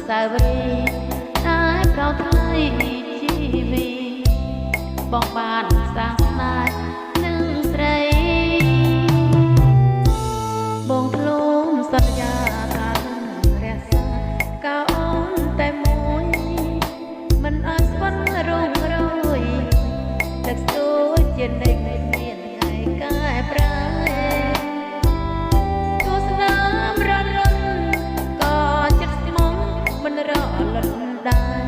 សាវរីយ៍តែប្រោថ្លៃជីវីបងបានសាងស្នេហ៍នឹងស្រីបងធ្លុំសន្យាថានឹងរក្សាកៅអូនតែមួយមិនឲ្យស្វិនរងរយទឹកស្ទួយជានិច្ចមានថ្ងៃកែប្រែទស្សនារត់រត់ក៏ចិត្តស្មងមិនរលត់ដែរ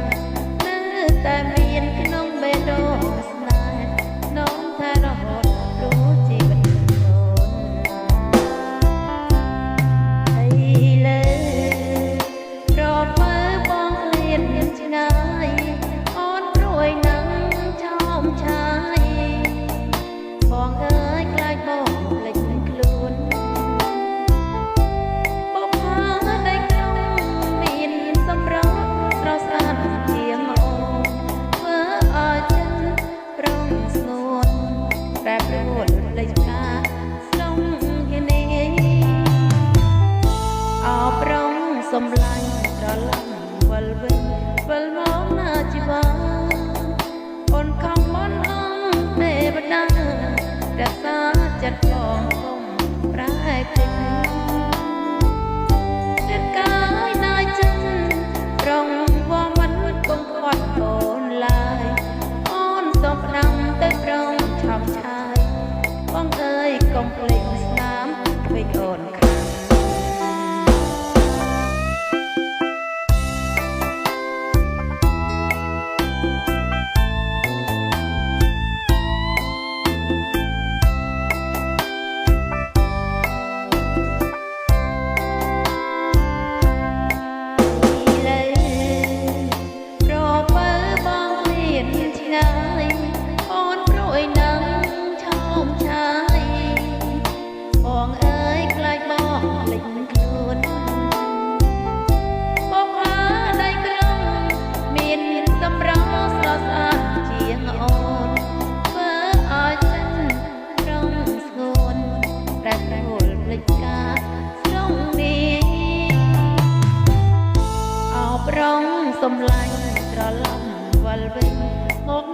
នៅតែមានក្នុងបេះដូងស្នេហ៍នោមតែរហូតព្រោះជីវិតហើយលើប្រមើបងលៀនឆ្ងាយអូនព្រួយនឹងឆោមឆាយបងអើយខ្លាចបងភ្លេចខ្លួនបបផាដៃក្នុងមានសម្រស់ស្រស់ស្អាតជាងអូនធ្វើឲ្យចិត្តប្រងស្ងួនប្រែប្រួលលេចការស្លងគ្នាអោប្រងសំឡាញ់ដល់ឡំវិលវិញវិលមកណាជីវាអូនខំបន់អងទេវតារក្សាចិត្តបងកុំប្រែភ្លេចចិត្តកាយណាយចិត្តប្រងវងមិនកុំខ្វាត់អូនឡើយអូនសូមផ្ដាំទៅប្រងឆោមឆាយបងអើយកុំភ្លេចស្នាមពេកអូនខាងសំឡាញ់ត្រឡប់វិលវិញមក